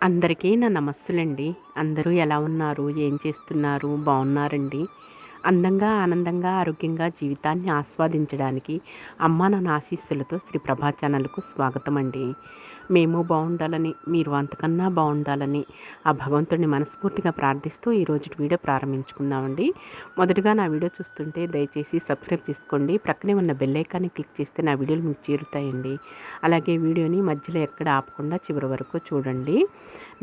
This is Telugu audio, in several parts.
అందరికీ నా నమస్సులండి. అందరూ ఎలా ఉన్నారు? ఏం చేస్తున్నారు? బాగున్నారండి? అందంగా, ఆనందంగా, ఆరోగ్యంగా జీవితాన్ని ఆస్వాదించడానికి అమ్మా నాన్న ఆశీస్సులతో శ్రీ ప్రభా ఛానల్‌కు స్వాగతమండి. మేము బాగుండాలని, మీరు అంతకన్నా బాగుండాలని ఆ భగవంతుడిని మనస్ఫూర్తిగా ప్రార్థిస్తూ ఈరోజుటి వీడియో ప్రారంభించుకుందామండి. మొదటగా నా వీడియో చూస్తుంటే దయచేసి సబ్స్క్రైబ్ చేసుకోండి. ప్రక్కనే ఉన్న బెల్ ఐకాన్ని క్లిక్ చేస్తే నా వీడియోలు మీకు చేరుతాయండి. అలాగే వీడియోని మధ్యలో ఎక్కడ ఆపకుండా చివరి వరకు చూడండి.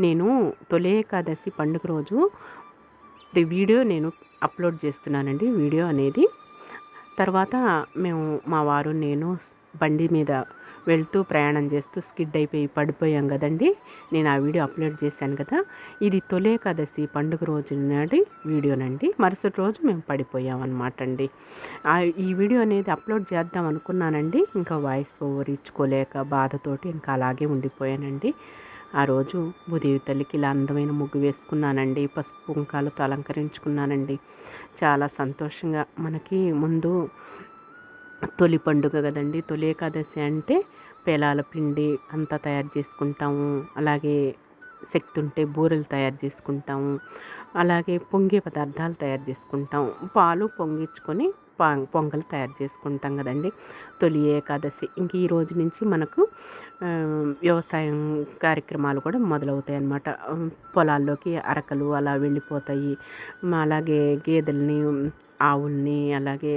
నేను తొలి ఏకాదశి పండుగ రోజు వీడియో నేను అప్లోడ్ చేస్తున్నానండి. వీడియో అనేది తర్వాత మేము మా వారు నేను బండి మీద వెళ్తూ ప్రయాణం చేస్తూ స్కిడ్ అయిపోయి పడిపోయాం కదండి. నేను ఆ వీడియో అప్లోడ్ చేశాను కదా. ఇది తొలి ఏకాదశి పండుగ రోజు నాటి వీడియోనండి. మరుసటి రోజు మేము పడిపోయాం అనమాట అండి. ఈ వీడియో అనేది అప్లోడ్ చేద్దాం అనుకున్నానండి. ఇంకా వాయిస్ ఓవర్ ఇచ్చుకోలేక బాధతోటి ఇంకా అలాగే ఉండిపోయానండి. ఆ రోజు భూదేవి తల్లికి ఇలా అందమైన ముగ్గు వేసుకున్నానండి. పసుపు కుంకాలతో అలంకరించుకున్నానండి. చాలా సంతోషంగా మనకి ముందు తొలి పండుగ కదండి. తొలి ఏకాదశి అంటే పేలాల పిండి అంతా తయారు చేసుకుంటాము. అలాగే శక్తి ఉంటే బూరెలు తయారు చేసుకుంటాము. అలాగే పొంగే పదార్థాలు తయారు చేసుకుంటాం. పాలు పొంగించుకొని పొంగల్ తయారు చేసుకుంటాం కదండి. తొలి ఏకాదశి ఇంక ఈ రోజు నుంచి మనకు వ్యవసాయం కార్యక్రమాలు కూడా మొదలవుతాయి అన్నమాట. పొలాల్లోకి అరకలు అలా వెళ్ళిపోతాయి. అలాగే గేదెల్ని, ఆవుల్ని, అలాగే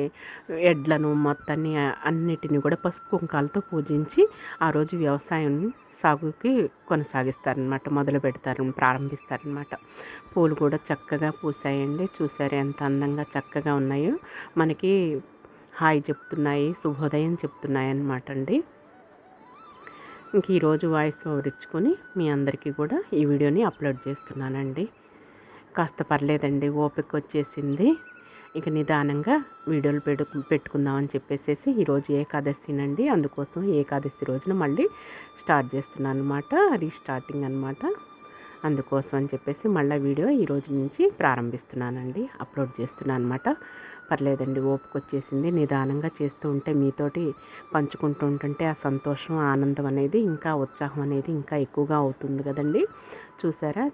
ఎడ్లను మొత్తాన్ని అన్నిటిని కూడా పసుపు కుంకాలతో పూజించి ఆ రోజు వ్యవసాయం సాగుకి కొనసాగిస్తారనమాట. మొదలు పెడతారు, ప్రారంభిస్తారనమాట. పూలు కూడా చక్కగా పూసాయండి. చూసారు ఎంత అందంగా చక్కగా ఉన్నాయో. మనకి హాయ్ చెప్తున్నాయి, శుభోదయం చెప్తున్నాయి అన్నమాట అండి. ఇంక ఈరోజు వాయిస్ ఓవర్ ఇచ్చుకొని మీ అందరికీ కూడా ఈ వీడియోని అప్లోడ్ చేస్తున్నానండి. కాస్త పర్లేదండి, ఓపిక వచ్చేసింది. ఇక నిదానంగా వీడియోలు పెట్టుకుందామని చెప్పేసి ఈరోజు ఏకాదశినండి. అందుకోసం ఏకాదశి రోజున మళ్ళీ స్టార్ట్ చేస్తున్నాను అనమాట. రీస్టార్టింగ్ అనమాట. అందుకోసం అని చెప్పేసి మళ్ళీ వీడియో ఈరోజు నుంచి ప్రారంభిస్తున్నానండి, అప్లోడ్ చేస్తున్నాను అనమాట. పర్లేదండి, ఓపిక వచ్చేసింది. నిదానంగా చేస్తూ ఉంటే మీతోటి పంచుకుంటూ ఉంటుంటే ఆ సంతోషం, ఆనందం అనేది ఇంకా ఉత్సాహం అనేది ఇంకా ఎక్కువగా అవుతుంది కదండి. చూసారా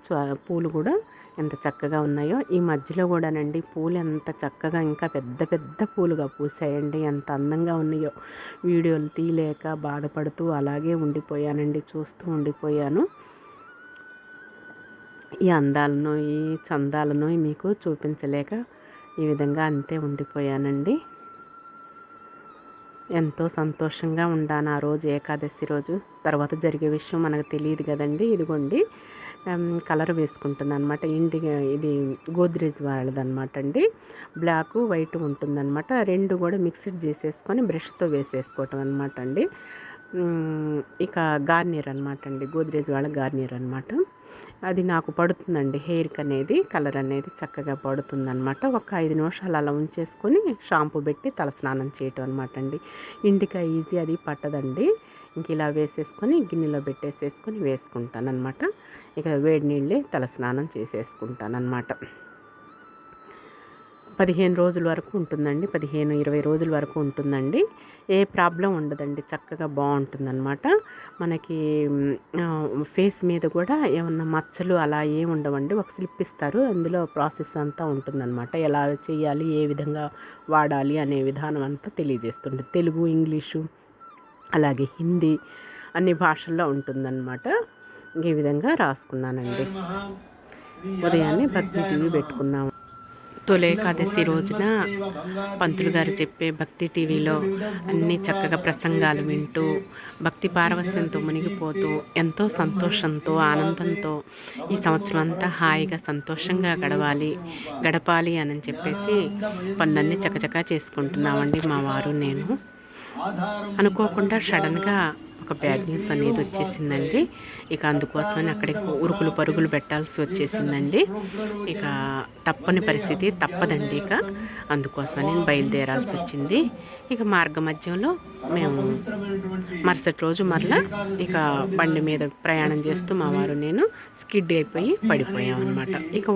పూలు కూడా ఎంత చక్కగా ఉన్నాయో. ఈ మధ్యలో కూడానండి పూలు ఎంత చక్కగా ఇంకా పెద్ద పెద్ద పూలుగా పూసాయండి. ఎంత అందంగా ఉన్నాయో. వీడియోలు తీయలేక బాధపడుతూ అలాగే ఉండిపోయానండి, చూస్తూ ఉండిపోయాను. ఈ అందాలను, ఈ చందాలను మీకు చూపించలేక ఈ విధంగా అంతే ఉండిపోయానండి. ఎంతో సంతోషంగా ఉండాను ఆ రోజు, ఏకాదశి రోజు. తర్వాత జరిగే విషయం మనకు తెలియదు కదండి. ఇదిగోండి కలర్ వేసుకుంటున్నాను అనమాట. ఇది గోద్రేజ్ వాళ్ళదనమాట అండి. బ్లాక్ వైట్ ఉంటుందన్నమాట. రెండు కూడా మిక్స్డ్ చేసేసుకొని బ్రష్తో వేసేసుకోవటం అనమాట అండి. ఇక గార్నియర్ అనమాట అండి, గోద్రేజ్ వాళ్ళ గార్నియర్ అనమాట. అది నాకు పడుతుందండి. హెయిర్కి అనేది కలర్ అనేది చక్కగా పడుతుందన్నమాట. ఒక 5 నిమిషాలు అలా ఉంచేసుకొని షాంపూ పెట్టి తలస్నానం చేయటం అనమాట అండి. ఇంటికి ఈజీ అది పట్టదండి. ఇంక ఇలా వేసేసుకొని గిన్నెలో పెట్టేసేసుకొని వేసుకుంటాను అనమాట. ఇక వేడి నీళ్ళే తలస్నానం చేసేసుకుంటాను అనమాట. 15 రోజుల వరకు ఉంటుందండి. 15-20 రోజుల వరకు ఉంటుందండి. ఏ ప్రాబ్లం ఉండదండి. చక్కగా బాగుంటుందన్నమాట. మనకి ఫేస్ మీద కూడా ఏమన్నా మచ్చలు అలా ఏమి ఉండవండి. ఒక స్లిప్ ఇస్తారు, అందులో ప్రాసెస్ అంతా ఉంటుందన్నమాట. ఎలా చేయాలి, ఏ విధంగా వాడాలి అనే విధానం అంతా తెలియజేస్తుంది. తెలుగు, ఇంగ్లీషు, అలాగే హిందీ అన్ని భాషల్లో ఉంటుందన్నమాట. ఈ విధంగా రాసుకున్నానండి. ఉదయాన్నే భక్తి టీవీ పెట్టుకున్నాము. తొలి ఏకాదశి రోజున పంతులు గారు చెప్పే భక్తి టీవీలో అన్నీ చక్కగా ప్రసంగాలు వింటూ భక్తి పారవస్యంతో మునిగిపోతూ ఎంతో సంతోషంతో, ఆనందంతో ఈ సంవత్సరం అంతా హాయిగా సంతోషంగా గడపాలి అని చెప్పేసి పనులన్నీ చకచకా చేసుకుంటున్నామండి మా వారు నేను. అనుకోకుండా సడన్గా ఒక బ్యాడ్ న్యూస్ అనేది వచ్చేసిందండి. ఇక అందుకోసమని అక్కడికి ఉరుకులు పరుగులు పెట్టాల్సి వచ్చేసిందండి. ఇక తప్పని పరిస్థితి, తప్పదండి. ఇక అందుకోసమని బయలుదేరాల్సి వచ్చింది. ఇక మార్గ మధ్యంలో మేము మరుసటి రోజు మరలా ఇక బండి మీద ప్రయాణం చేస్తూ మా వారు నేను స్కిడ్ అయిపోయి పడిపోయాం అనమాట. ఇక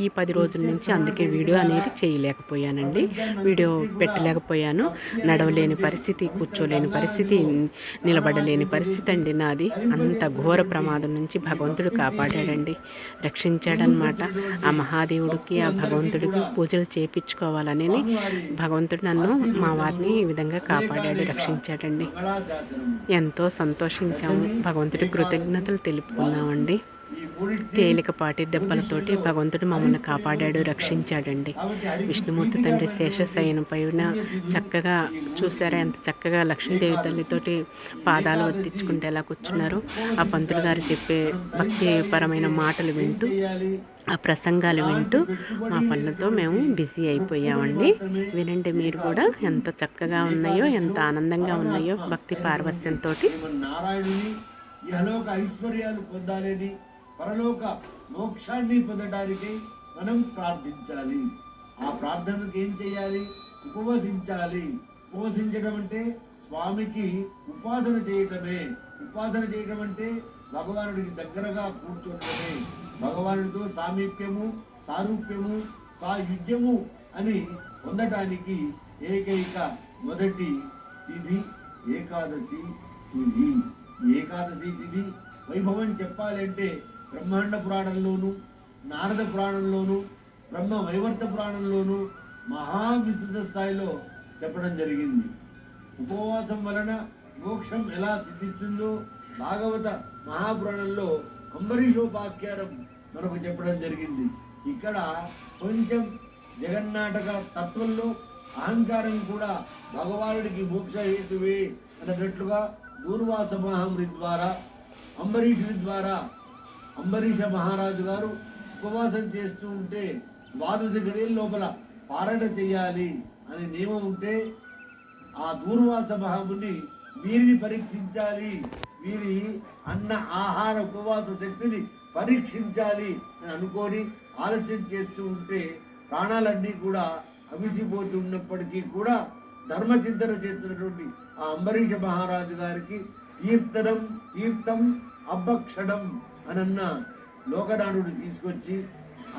ఈ 10 రోజుల నుంచి అందుకే వీడియో అనేది చేయలేకపోయానండి. వీడియో పెట్టలేకపోయాను. నడవలేని పరిస్థితి, కూర్చోలేని పరిస్థితి, నిలబడలేని లేని పరిస్థితి అండి నాది. అంత ఘోర ప్రమాదం నుంచి భగవంతుడు కాపాడాడండి, రక్షించాడనమాట. ఆ మహాదేవుడికి ఆ భగవంతుడికి పూజలు చేయించుకోవాలని భగవంతుడు నన్ను మా వారిని ఈ విధంగా కాపాడాడు, రక్షించాడండి. ఎంతో సంతోషించాము, భగవంతుడికి కృతజ్ఞతలు తెలుపుకున్నామండి. తేలికపాటి దెబ్బలతోటి భగవంతుడు మమ్మల్ని కాపాడాడు, రక్షించాడండి. విష్ణుమూర్తి తండ్రి శేషశయనం పైన చక్కగా చూసారా, ఎంత చక్కగా లక్ష్మీదేవి తల్లితోటి పాదాలు వర్తించుకుంటే ఎలా కూర్చున్నారు. ఆ పంతులు గారు చెప్పే భక్తిపరమైన మాటలు వింటూ, ఆ ప్రసంగాలు వింటూ మా పనులతో మేము బిజీ అయిపోయామండి. వినండి మీరు కూడా, ఎంత చక్కగా ఉన్నాయో, ఎంత ఆనందంగా ఉన్నాయో భక్తి పార్వస్యంతో. పరలోక మోక్షాన్ని పొందడానికి మనం ప్రార్థించాలి. ఆ ప్రార్థనకు ఏం చేయాలి? ఉపవసించాలి. ఉపవసించడం అంటే స్వామికి ఉపాసన చేయటమే. ఉపాసన చేయటం అంటే భగవానుడికి దగ్గరగా కూర్చోటమే, భగవానుడితో సామీప్యము, సారూప్యము, సాయుధ్యము అని పొందటానికి ఏకైక మొదటి తిథి ఏకాదశి తిథి. ఏకాదశి తిథి వైభవం చెప్పాలంటే బ్రహ్మాండ పురాణంలోను, నారద పురాణంలోను, బ్రహ్మ వైవర్త పురాణంలోను మహావిస్తృత స్థాయిలో చెప్పడం జరిగింది. ఉపవాసం వలన మోక్షం ఎలా సిద్ధిస్తుందో భాగవత మహాపురాణంలో అంబరీషోపాఖ్యానం మనకు చెప్పడం జరిగింది. ఇక్కడ కొంచెం జగన్నాటక తత్వంలో అహంకారం కూడా భగవానుడికి మోక్ష హేతువే అన్నట్లుగా దూర్వాస మహాముని ద్వారా, అంబరీషుడి ద్వారా అంబరీష మహారాజు గారు ఉపవాసం చేస్తూ ఉంటే 12 గడియల లోపల పారణ చేయాలి అనే నియమం ఉంటే, ఆ దూర్వాస మహాముని వీరిని పరీక్షించాలి, వీరి అన్న ఆహార ఉపవాస శక్తిని పరీక్షించాలి అని అనుకొని ఆలస్యం చేస్తూ ఉంటే ప్రాణాలన్నీ కూడా అవిసిపోతున్నప్పటికీ కూడా ధర్మచింతన చేస్తున్నటువంటి ఆ అంబరీష మహారాజు గారికి తీర్థం అబ్బక్షణం అనన్న లోకనాథుడు తీసుకొచ్చి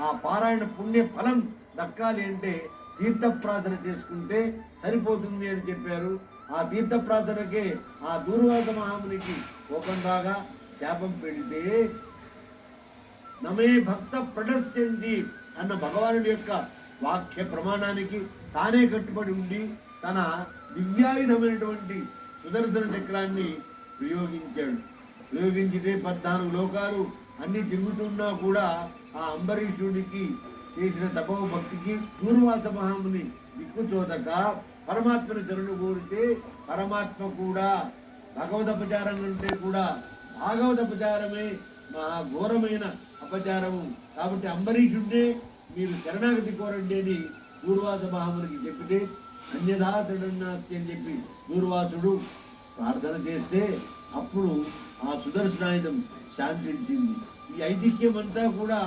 ఆ పారాయణ పుణ్య ఫలం దక్కాలి అంటే తీర్థప్రార్థన చేసుకుంటే సరిపోతుంది అని చెప్పారు. ఆ తీర్థప్రార్థనకే ఆ దూర్వాస మహామునికి కోపంరాగా శాపం పెడితే, నమే భక్త ప్రదర్శంతి అన్న భగవానుడి యొక్క వాక్య ప్రమాణానికి తానే కట్టుబడి ఉండి తన దివ్యాయుధమైనటువంటి సుదర్శన చక్రాన్ని ప్రయోగించాడు. ప్రయోగించితే 14 లోకాలు అన్ని తిరుగుతున్నా కూడా ఆ అంబరీషుడికి చేసిన తపో భక్తికి దూర్వాస మహాముని దిక్కుచోదక పరమాత్మను శరణు కోరితే పరమాత్మ కూడా భగవదపచారం అంటే కూడా భాగవతపచారమే మహా ఘోరమైన అపచారము. కాబట్టి అంబరీషుడే మీరు శరణాగతి కోరండి అని దూర్వాస మహామునికి చెప్పితే, అన్యథా శరణాస్తి అని చెప్పి దూర్వాసుడు ప్రార్థన చేస్తే అప్పుడు ఆ సుదర్శనాయుధం శాంతించింది. ఈ ఐతిహ్యం అంతా కూడా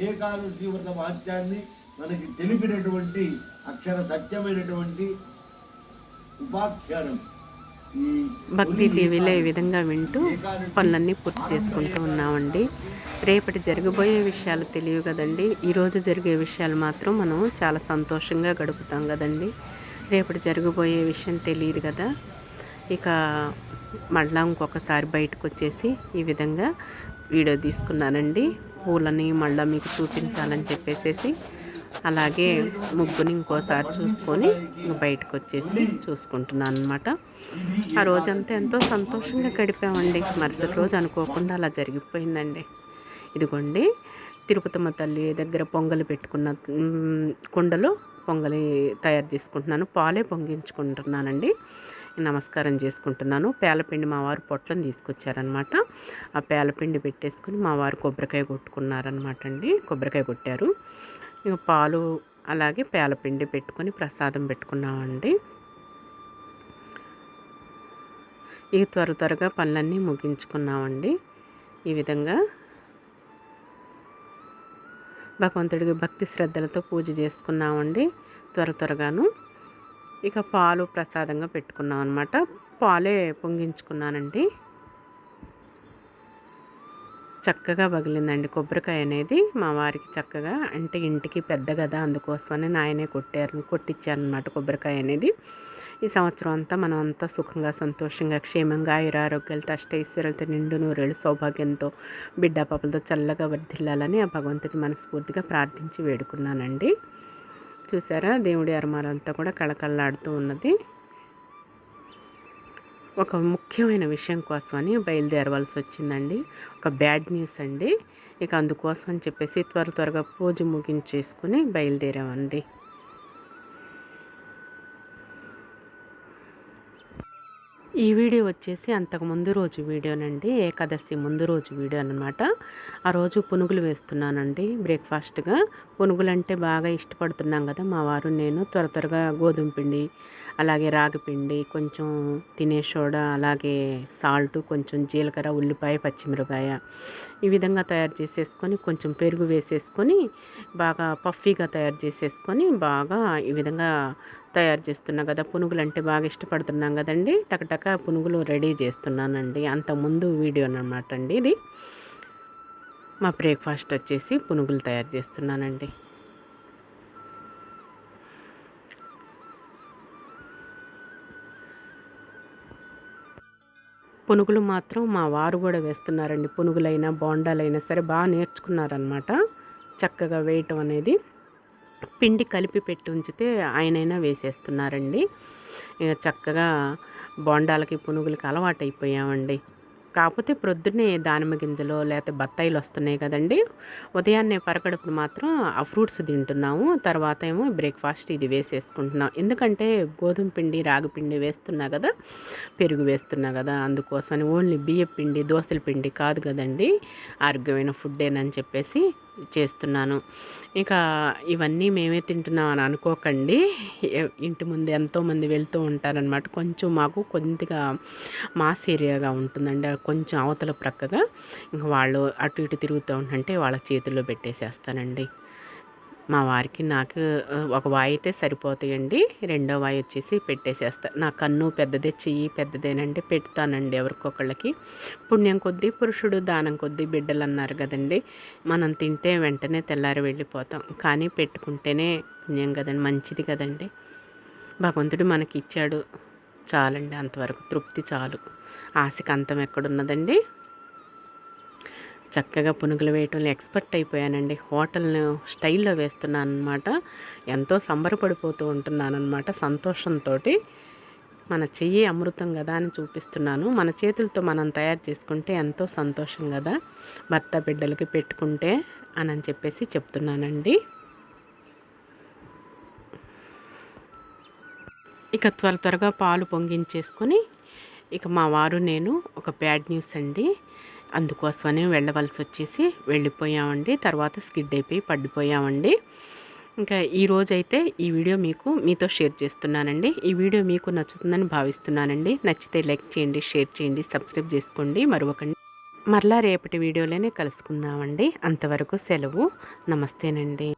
ఏకాదశి వ్రత మహత్యాన్ని మనకి తెలిపినటువంటి అక్షర సత్యమైనటువంటి ఉపాఖ్యానం. ఈ భక్తి టీవీలో ఈ విధంగా వింటూ పనులన్నీ పూర్తి చేసుకుంటూ ఉన్నామండి. రేపటి జరగబోయే విషయాలు తెలియవు కదండి, ఈరోజు జరిగే విషయాలు మాత్రం మనం చాలా సంతోషంగా గడుపుతాం కదండి. రేపటి జరగబోయే విషయం తెలియదు కదా. ఇక మళ్ళీ ఇంకొకసారి బయటకు వచ్చేసి ఈ విధంగా వీడియో తీసుకున్నానండి. పూలని మళ్ళీ మీకు చూపించాలని చెప్పేసి, అలాగే ముగ్గుని ఇంకోసారి చూసుకొని బయటకు వచ్చేసి చూసుకుంటున్నాను అనమాట. ఆ రోజంతా ఎంతో సంతోషంగా గడిపామండి. మరుసటి రోజు అనుకోకుండా అలా జరిగిపోయిందండి. ఇదిగోండి, తిరుపతమ్మ తల్లి దగ్గర పొంగలి పెట్టుకున్న కుండలో పొంగలి తయారు చేసుకుంటున్నాను. పాలే పొంగించుకుంటున్నానండి. నమస్కారం చేసుకుంటున్నాను. పేలపిండి మా వారు పొట్లను తీసుకొచ్చారనమాట. ఆ పేలపిండి పెట్టేసుకుని మా వారు కొబ్బరికాయ కొట్టుకున్నారనమాట అండి. కొబ్బరికాయ కొట్టారు. ఇక పాలు అలాగే పేలపిండి పెట్టుకొని ప్రసాదం పెట్టుకున్నామండి. ఇక త్వరగా పనులన్నీ ముగించుకున్నామండి. ఈ విధంగా భగవంతుడికి భక్తి శ్రద్ధలతో పూజ చేసుకున్నామండి త్వరగాను. ఇక పాలు ప్రసాదంగా పెట్టుకున్నాం అనమాట. పాలే పొంగించుకున్నానండి. చక్కగా పగిలిందండి కొబ్బరికాయ అనేది. మా వారికి చక్కగా, అంటే ఇంటికి పెద్ద కదా, అందుకోసమని నాయనే కొట్టించారనమాట కొబ్బరికాయ అనేది. ఈ సంవత్సరం అంతా మనం అంతా సుఖంగా సంతోషంగా క్షేమంగా ఆయురారోగ్యాలతో అష్టైశ్వర్యాలతో నిండు నూరేళ్ళు సౌభాగ్యంతో బిడ్డ పాపలతో చల్లగా వర్ధిల్లాలని ఆ భగవంతుని మనస్ఫూర్తిగా ప్రార్థించి వేడుకున్నానండి. చూసారా దేవుడి అరమాలంతా కూడా కళకళలాడుతూ ఉన్నది. ఒక ముఖ్యమైన విషయం కోసమని బయలుదేరవలసి వచ్చిందండి. ఒక బ్యాడ్ న్యూస్ అండి. ఇక అందుకోసం అని చెప్పేసి త్వరగా పూజ ముగించేసుకుని బయలుదేరామండి. ఈ వీడియో వచ్చేసి అంతకు ముందు రోజు వీడియోనండి, ఏకాదశి ముందు రోజు వీడియో అనమాట. ఆ రోజు పునుగులు వేస్తున్నానండి బ్రేక్ఫాస్ట్గా. పునుగులు అంటే బాగా ఇష్టపడుతున్నాం కదా మా వారు నేను. త్వరగా గోధుమ పిండి, అలాగే రాగి పిండి, కొంచెం తినే సోడా, అలాగే సాల్ట్, కొంచెం జీలకర్ర, ఉల్లిపాయ, పచ్చిమిరపాయ ఈ విధంగా తయారు చేసేసుకొని కొంచెం పెరుగు వేసేసుకొని బాగా పఫీగా తయారు చేసేసుకొని బాగా ఈ విధంగా తయారు చేస్తున్నా కదా. పునుగులు అంటే బాగా ఇష్టపడుతున్నాం కదండి. టకటక పునుగులు రెడీ చేస్తున్నానండి. అంతకుముందు వీడియో అన్నమాట అండి ఇది. మా బ్రేక్ఫాస్ట్ వచ్చేసి పునుగులు తయారు చేస్తున్నానండి. పునుగులు మాత్రం మా వారు కూడా వేస్తున్నారండి. పునుగులైనా బోండాలైనా సరే బాగా నేర్చుకున్నారనమాట చక్కగా వేయటం అనేది. పిండి కలిపి పెట్టి ఉంచితే ఆయనైనా వేసేస్తున్నారండి. ఇక చక్కగా బోండాలకి పునుగులకి అలవాటు అయిపోయామండి. కాకపోతే ప్రొద్దున్నే దానిమ్మ గింజలు లేకపోతే బత్తాయిలు వస్తున్నాయి కదండి. ఉదయాన్నే పరగడుపును మాత్రం ఆ ఫ్రూట్స్ తింటున్నాము. తర్వాత ఏమో బ్రేక్ఫాస్ట్ ఇది వేసేసుకుంటున్నాం. ఎందుకంటే గోధుమ పిండి, రాగి పిండి వేస్తున్నా కదా, పెరుగు వేస్తున్నా కదా, అందుకోసమని ఓన్లీ బియ్య పిండి, దోసల పిండి కాదు కదండి, ఆరోగ్యమైన ఫుడ్డేనని చెప్పేసి చేస్తున్నాను. ఇక ఇవన్నీ మేమే తింటున్నాం అని అనుకోకండి. ఇంటి ముందు ఎంతోమంది వెళ్తూ ఉంటారనమాట. కొంచెం మాకు కొద్దిగా మాస్ ఏరియాగా ఉంటుందండి, కొంచెం అవతల ప్రక్కగా. ఇంక వాళ్ళు అటు ఇటు తిరుగుతూ ఉంటుంటే వాళ్ళ చేతుల్లో పెట్టేసేస్తానండి. మా వారికి నాకు ఒక వాయి అయితే సరిపోతాయండి. రెండో వాయి వచ్చేసి పెట్టేసేస్తా. నా కన్ను పెద్దదే, చెయ్యి పెద్దదేనంటే పెడతానండి ఎవరికొకళ్ళకి. పుణ్యం కొద్దీ పురుషుడు, దానం కొద్దీ బిడ్డలు అన్నారు కదండి. మనం తింటే వెంటనే తెల్లారి వెళ్ళిపోతాం, కానీ పెట్టుకుంటేనే పుణ్యం కదండి, మంచిది కదండి. భగవంతుడు మనకి ఇచ్చాడు చాలండి, అంతవరకు తృప్తి చాలు. ఆశకి అంతం ఎక్కడున్నదండి. చక్కగా పునుగులు వేయటంలో ఎక్స్పర్ట్ అయిపోయానండి. హోటల్ స్టైల్లో వేస్తున్నాను అనమాట. ఎంతో సంబరపడిపోతూ ఉంటున్నాను అనమాట సంతోషంతో. మన చెయ్యి అమృతం కదా అని చూపిస్తున్నాను. మన చేతులతో మనం తయారు చేసుకుంటే ఎంతో సంతోషం కదా, భర్త బిడ్డలకి పెట్టుకుంటే అని చెప్పేసి చెప్తున్నానండి. ఇక త్వరగా పాలు పొంగించేసుకొని ఇక మా వారు నేను ఒక బ్యాడ్ న్యూస్ అండి, అందుకోసమని వెళ్ళవలసి వచ్చేసి వెళ్ళిపోయామండి. తర్వాత స్కిడ్ అయిపోయి పడిపోయామండి. ఇంకా ఈరోజైతే ఈ వీడియో మీతో షేర్ చేస్తున్నానండి. ఈ వీడియో మీకు నచ్చుతుందని భావిస్తున్నానండి. నచ్చితే లైక్ చేయండి, షేర్ చేయండి, సబ్స్క్రైబ్ చేసుకోండి. మరలా రేపటి వీడియోలోనే కలుసుకుందామండి. అంతవరకు సెలవు. నమస్తేనండి.